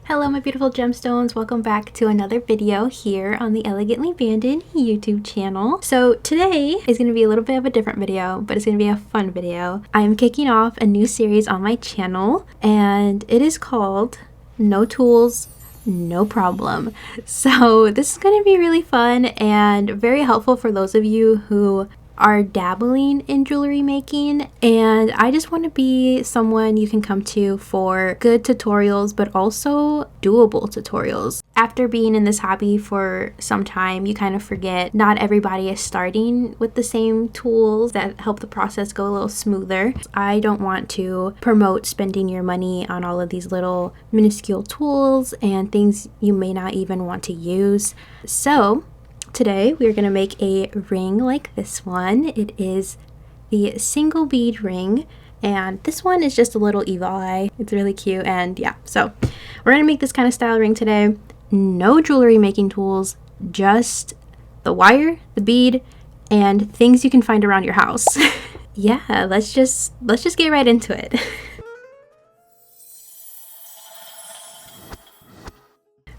Hello my beautiful gemstones, welcome back to another video here on the Elegantly Banded YouTube channel. So today is going to be a little bit of a different video, but it's going to be a fun video. I'm kicking off a new series on my channel and it is called No Tools, No Problem. So this is going to be really fun and very helpful for those of you who are dabbling in jewelry making, and I just want to be someone you can come to for good tutorials but also doable tutorials. After being in this hobby for some time, you kind of forget not everybody is starting with the same tools that help the process go a little smoother. I don't want to promote spending your money on all of these little minuscule tools and things you may not even want to use. So today we are going to make a ring like this one. It is the single bead ring, and this one is just a little evil eye. It's really cute, and yeah, so we're going to make this kind of style ring today. No jewelry making tools, just the wire, the bead, and things you can find around your house. Yeah, let's just get right into it.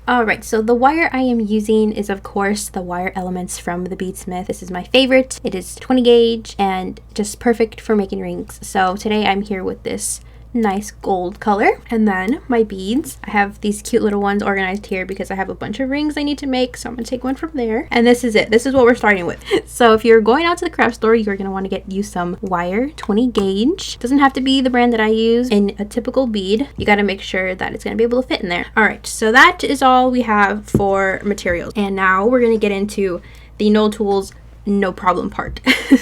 Alright, so the wire I am using is of course the wire elements from the Beadsmith. This is my favorite. It is 20 gauge and just perfect for making rings. So today I'm here with this nice gold color, and then my beads. I have these cute little ones organized here because I have a bunch of rings I need to make, so I'm gonna take one from there. And this is it. This is what we're starting with. So if you're going out to the craft store, you're gonna want to get you some wire, 20 gauge. Doesn't have to be the brand that I use in a typical bead. You got to make sure that it's gonna be able to fit in there. All right, so that is all we have for materials, and now we're gonna get into the no tools, no problem part.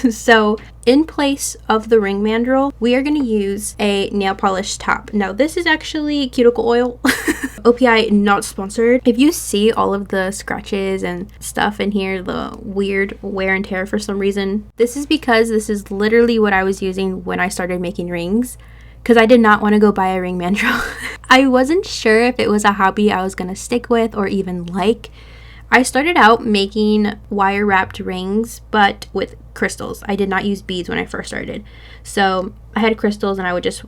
So in place of the ring mandrel, we are going to use a nail polish top. Now this is actually cuticle oil. OPI not sponsored. If you see all of the scratches and stuff in here, the weird wear and tear for some reason, this is because this is literally what I was using when I started making rings, because I did not want to go buy a ring mandrel. I wasn't sure if it was a hobby I was going to stick with or even like. I started out making wire wrapped rings, but with crystals. I did not use beads when I first started. So I had crystals and I would just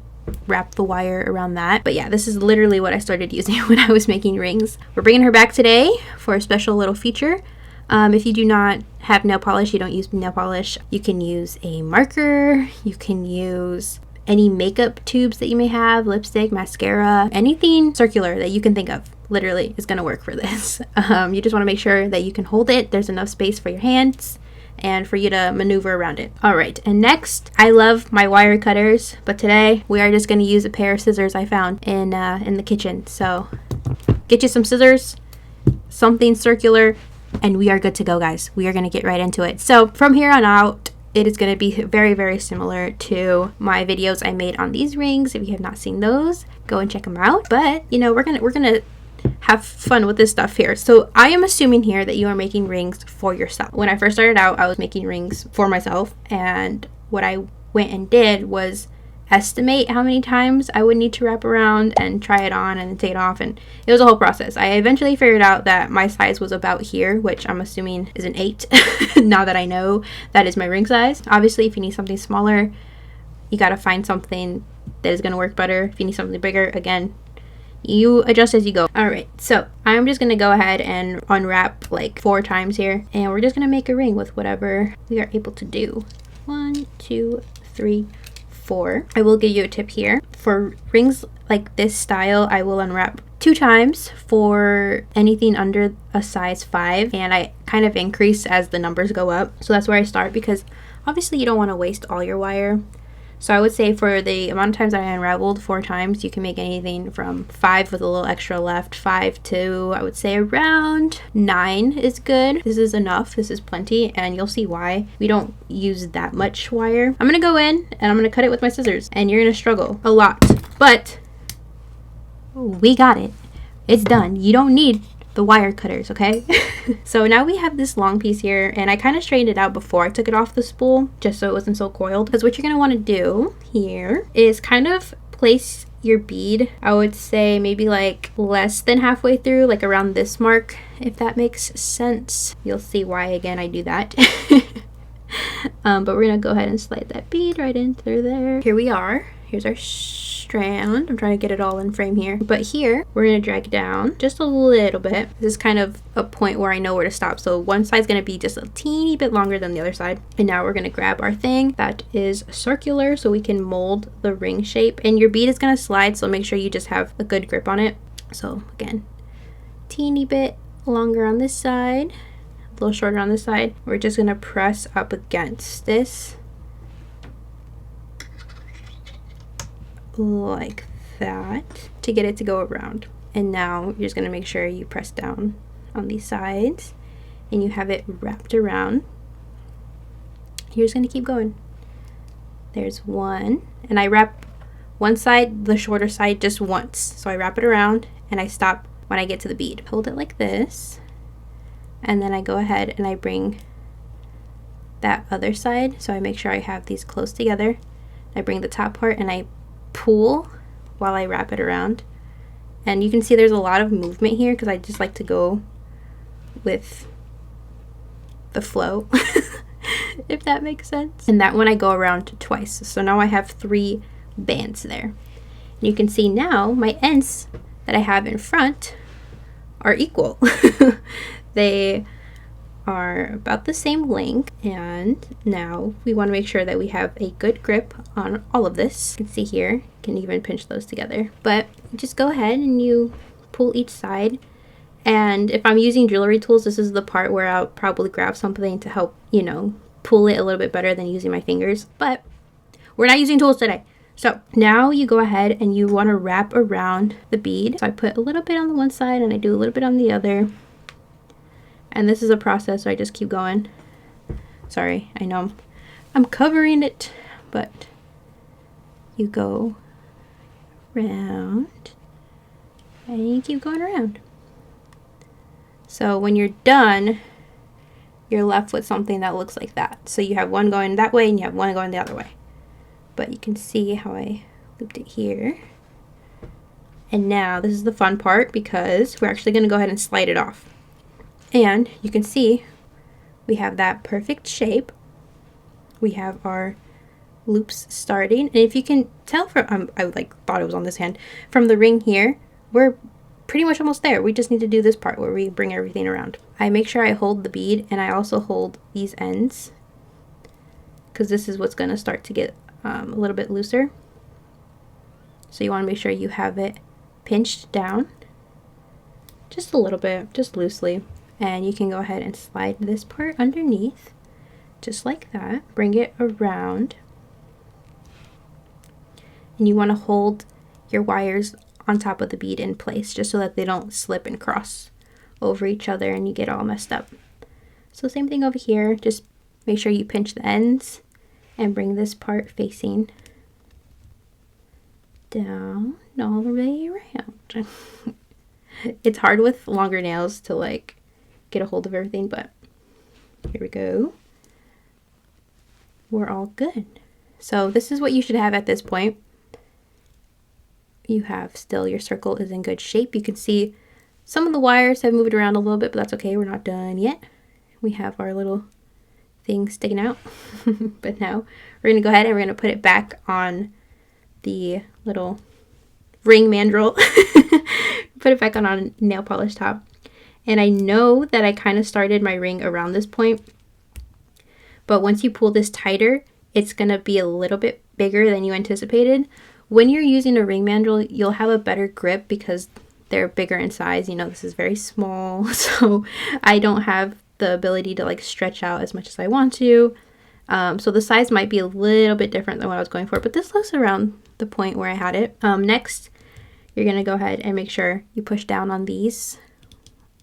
wrap the wire around that. But yeah, this is literally what I started using when I was making rings. We're bringing her back today for a special little feature. If you do not have nail polish, you don't use nail polish, you can use a marker, you can use any makeup tubes that you may have, lipstick, mascara, anything circular that you can think of literally is going to work for this. You just want to make sure that you can hold it, there's enough space for your hands and for you to maneuver around it. All right, and next, I love my wire cutters, but today we are just going to use a pair of scissors I found in the kitchen. So get you some scissors, something circular, and we are good to go, guys. We are going to get right into it. So from here on out, it is going to be very, very similar to my videos I made on these rings. If you have not seen those, go and check them out. But you know, we're gonna have fun with this stuff here. So I am assuming here that you are making rings for yourself. When I first started out, I was making rings for myself, and what I went and did was estimate how many times I would need to wrap around and try it on and then take it off, and it was a whole process. I eventually figured out that my size was about here, which I'm assuming is an 8 now that I know that is my ring size. Obviously, if you need something smaller, you got to find something that is going to work better. If you need something bigger, again, you adjust as you go. All right, so I'm just going to go ahead and unwrap like 4 times here, and we're just going to make a ring with whatever we are able to do. 1, 2, 3, 4. I will give you a tip here. For rings like this style, I will unwrap 2 times for anything under a size 5, and I kind of increase as the numbers go up. So that's where I start, because obviously you don't want to waste all your wire. So I would say for the amount of times that I unraveled 4 times, you can make anything from 5 with a little extra left, 5 to, I would say, around 9 is good. This is enough. This is plenty, and you'll see why we don't use that much wire. I'm gonna go in and I'm gonna cut it with my scissors, and you're gonna struggle a lot, but we got it. It's done. You don't need the wire cutters, okay? So now we have this long piece here, and I kind of straightened it out before I took it off the spool just so it wasn't so coiled, because what you're going to want to do here is kind of place your bead, I would say maybe like less than halfway through, like around this mark, if that makes sense. You'll see why again I do that. But we're gonna go ahead and slide that bead right in through there. Here we are. Here's our strand. I'm trying to get it all in frame here. But here, we're going to drag down just a little bit. This is kind of a point where I know where to stop. So one side's going to be just a teeny bit longer than the other side. And now we're going to grab our thing that is circular so we can mold the ring shape. And your bead is going to slide, so make sure you just have a good grip on it. So again, teeny bit longer on this side, a little shorter on this side. We're just going to press up against this like that to get it to go around. And now you're just going to make sure you press down on these sides and you have it wrapped around. You're just going to keep going. There's one, and I wrap one side, the shorter side, just once. So I wrap it around and I stop when I get to the bead. Hold it like this, and then I go ahead and I bring that other side, so I make sure I have these close together. I bring the top part and I pull while I wrap it around. And you can see there's a lot of movement here because I just like to go with the flow, if that makes sense. And that one I go around twice. So now I have 3 bands there. And you can see now my ends that I have in front are equal. They are about the same length, and now we want to make sure that we have a good grip on all of this. You can see here, you can even pinch those together, but just go ahead and you pull each side. And if I'm using jewelry tools, this is the part where I'll probably grab something to help, you know, pull it a little bit better than using my fingers, but we're not using tools today. So now you go ahead and you want to wrap around the bead. So I put a little bit on the one side and I do a little bit on the other. And this is a process, so I just keep going. Sorry, I know I'm covering it, but you go around and you keep going around. So when you're done, you're left with something that looks like that. So you have one going that way and you have one going the other way. But you can see how I looped it here. And now this is the fun part because we're actually going to go ahead and slide it off. And you can see we have that perfect shape. We have our loops starting. And if you can tell from, I thought it was on this hand, from the ring here, we're pretty much almost there. We just need to do this part where we bring everything around. I make sure I hold the bead and I also hold these ends because this is what's going to start to get a little bit looser. So you want to make sure you have it pinched down just a little bit, just loosely. And you can go ahead and slide this part underneath, just like that. Bring it around. And you want to hold your wires on top of the bead in place, just so that they don't slip and cross over each other and you get all messed up. So same thing over here. Just make sure you pinch the ends and bring this part facing down all the way around. It's hard with longer nails to like get a hold of everything, but here we go. We're all good. So this is what you should have at this point. You have still, your circle is in good shape. You can see some of the wires have moved around a little bit, but that's okay. We're not done yet. We have our little thing sticking out. But now we're going to go ahead and we're going to put it back on the little ring mandrel. Put it back on a nail polish top. And I know that I kind of started my ring around this point, but once you pull this tighter, it's going to be a little bit bigger than you anticipated. When you're using a ring mandrel, you'll have a better grip because they're bigger in size. You know, this is very small, so I don't have the ability to like stretch out as much as I want to. So the size might be a little bit different than what I was going for, but this looks around the point where I had it. Next, you're going to go ahead and make sure you push down on these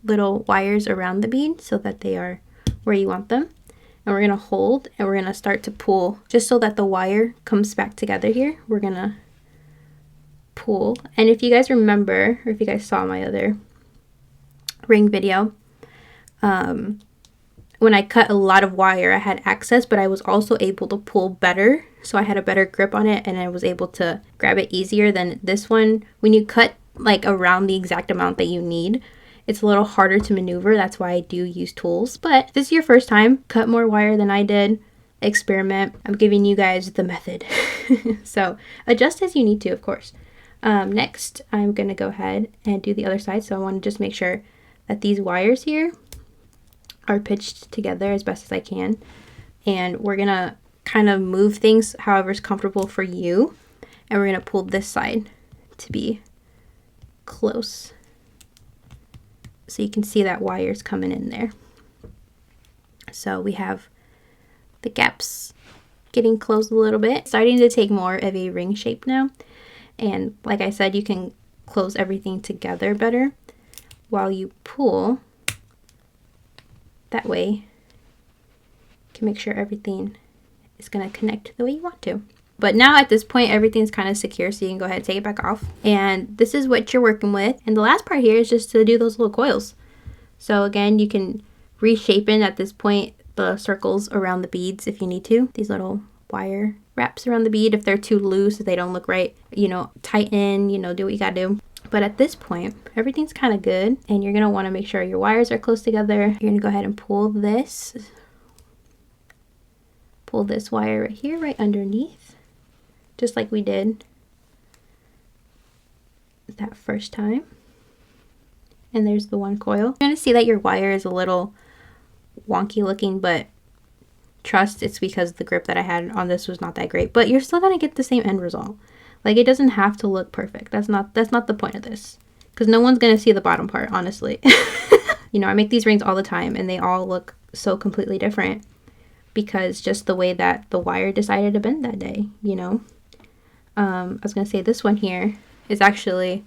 little wires around the bead so that they are where you want them. And we're going to hold and we're going to start to pull just so that the wire comes back together here. We're going to pull. And if you guys remember, or if you guys saw my other ring video, when I cut a lot of wire, I had access, but I was also able to pull better. So I had a better grip on it and I was able to grab it easier than this one. When you cut like around the exact amount that you need, it's a little harder to maneuver. That's why I do use tools. But if this is your first time, cut more wire than I did experiment. I'm giving you guys the method. So adjust as you need to, of course. Next, I'm going to go ahead and do the other side. So I want to just make sure that these wires here are pitched together as best as I can. And we're going to kind of move things however's comfortable for you. And we're going to pull this side to be close. So you can see that wire's coming in there. So we have the gaps getting closed a little bit, starting to take more of a ring shape now. And like I said, you can close everything together better while you pull. That way you can make sure everything is going to connect the way you want to. But now at this point, everything's kind of secure, so you can go ahead and take it back off. And this is what you're working with. And the last part here is just to do those little coils. So again, you can reshape in at this point the circles around the beads if you need to. These little wire wraps around the bead, if they're too loose, if they don't look right, you know, tighten, you know, do what you gotta do. But at this point, everything's kind of good, and you're gonna want to make sure your wires are close together. You're gonna go ahead and pull this wire right here, right underneath, just like we did that first time. And there's the one coil. You're gonna see that your wire is a little wonky looking, but trust, it's because the grip that I had on this was not that great. But you're still gonna get the same end result. Like, it doesn't have to look perfect. That's not the point of this, because no one's gonna see the bottom part, honestly. You know, I make these rings all the time and they all look so completely different because just the way that the wire decided to bend that day, you know. I was gonna say this one here is actually,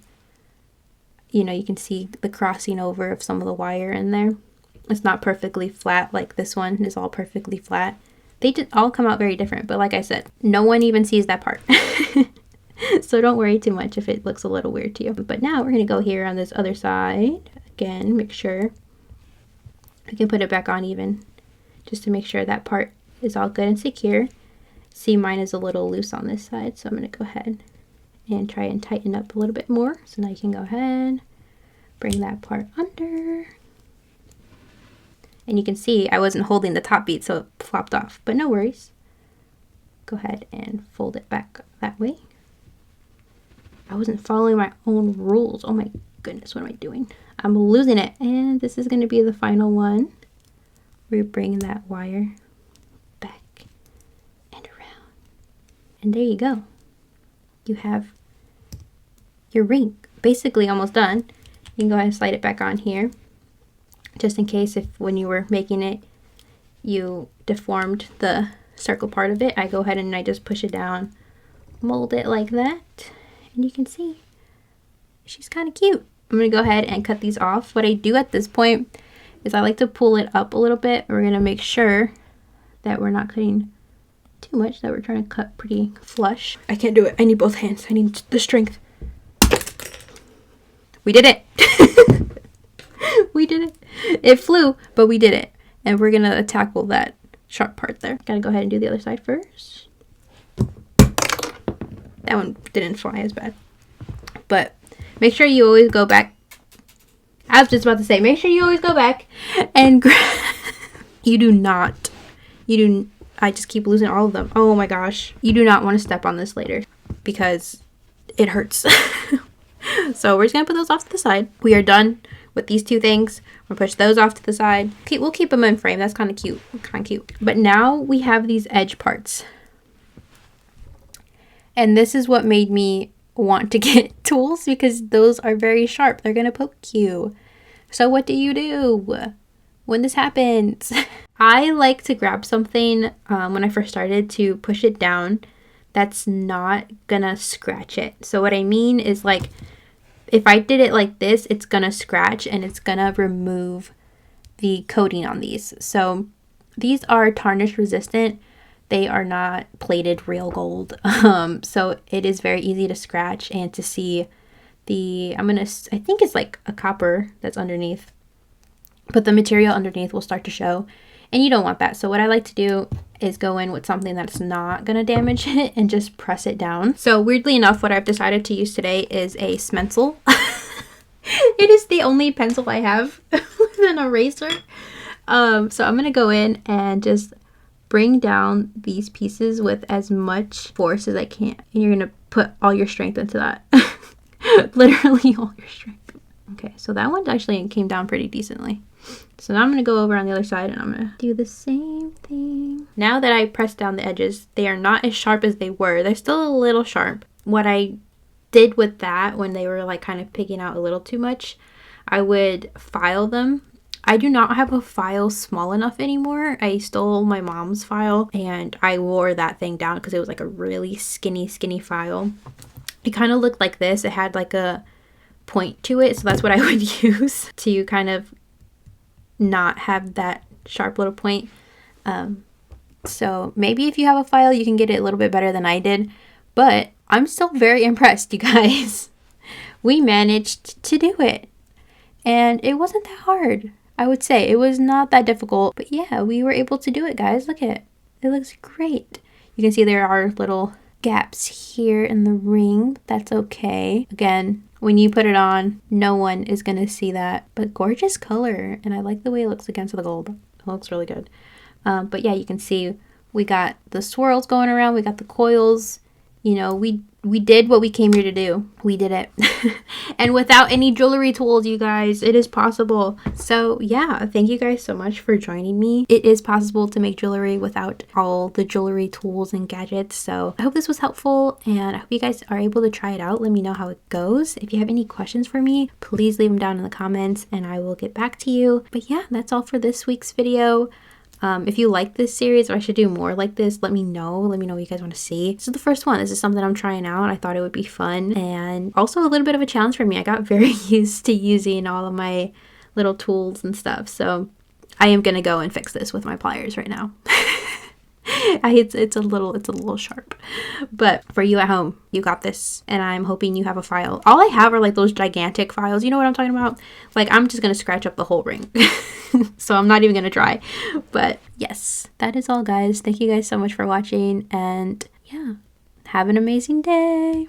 you know, you can see the crossing over of some of the wire in there. It's not perfectly flat like this one is all perfectly flat. They did all come out very different, but like I said, no one even sees that part. So don't worry too much if it looks a little weird to you. But now we're gonna go here on this other side. Again, make sure we can put it back on even, just to make sure that part is all good and secure. See, mine is a little loose on this side, so I'm gonna go ahead and try and tighten up a little bit more. So now you can go ahead, bring that part under. And you can see I wasn't holding the top bead, so it flopped off, but no worries. Go ahead and fold it back that way. I wasn't following my own rules. Oh my goodness, what am I doing? I'm losing it. And this is going to be the final one. We bring that wire back and around. And there you go. You have your ring basically almost done. You can go ahead and slide it back on here, just in case if when you were making it you deformed the circle part of it. I go ahead and I just push it down, mold it like that, and you can see she's kind of cute. I'm gonna go ahead and cut these off. What I do at this point is I like to pull it up a little bit. We're gonna make sure that we're not cutting too much, that we're trying to cut pretty flush. I can't do it. I need both hands. I need the strength. We did it. We did it. It flew, but we did it. And we're gonna tackle that sharp part there. Gotta go ahead and do the other side first. That one didn't fly as bad. But make sure you always go back. I was just about to say, make sure you always go back and grab. I just keep losing all of them. Oh my gosh. You do not want to step on this later because it hurts. So we're just gonna put those off to the side. We are done with these two things. We'll push those off to the side. We'll keep them in frame. That's kind of cute. But now we have these edge parts. And this is what made me want to get tools, because those are very sharp. They're gonna poke you. So what do you do when this happens? I like to grab something when I first started to push it down that's not gonna scratch it. So what I mean is, like, if I did it like this, it's gonna scratch and it's gonna remove the coating on these. So these are tarnish resistant. They are not plated real gold. So it is very easy to scratch and to see the, I think it's like a copper that's underneath, but the material underneath will start to show, and you don't want that. So what I like to do is go in with something that's not going to damage it and just press it down. So weirdly enough, what I've decided to use today is a stencil. It is the only pencil I have with an eraser. So I'm going to go in and just bring down these pieces with as much force as I can. And you're going to put all your strength into that. Literally all your strength. Okay, so that one actually came down pretty decently. So now I'm going to go over on the other side and I'm going to do the same thing. Now that I pressed down the edges, they are not as sharp as they were. They're still a little sharp. What I did with that when they were like kind of picking out a little too much, I would file them. I do not have a file small enough anymore. I stole my mom's file and I wore that thing down because it was like a really skinny file. It kind of looked like this. It had like a point to it, so that's what I would use to kind of not have that sharp little point. So maybe if you have a file, you can get it a little bit better than I did, but I'm still very impressed, you guys. We managed to do it, and it wasn't that hard. I would say it was not that difficult, but yeah, we were able to do it, guys. Look at it. It looks great. You can see there are little gaps here in the ring, but that's okay. Again, when you put it on, no one is going to see that, but gorgeous color, and I like the way it looks against the gold. It looks really good. But yeah, you can see we got the swirls going around, we got the coils. You know, we did what we came here to do. We did it. And without any jewelry tools, you guys, it is possible. So yeah, thank you guys so much for joining me. It is possible to make jewelry without all the jewelry tools and gadgets. So I hope this was helpful, and I hope you guys are able to try it out. Let me know how it goes. If you have any questions for me, please leave them down in the comments and I will get back to you. But yeah, that's all for this week's video. If you like this series or I should do more like this, let me know. Let me know what you guys want to see. This is the first one. This is something I'm trying out. I thought it would be fun and also a little bit of a challenge for me. I got very used to using all of my little tools and stuff. So I am going to go and fix this with my pliers right now. It's a little sharp, but for you at home, you got this, and I'm hoping you have a file. All I have are like those gigantic files. You know what I'm talking about? Like, I'm just gonna scratch up the whole ring. So I'm not even gonna try. But yes, that is all, guys. Thank you guys so much for watching, and yeah, have an amazing day.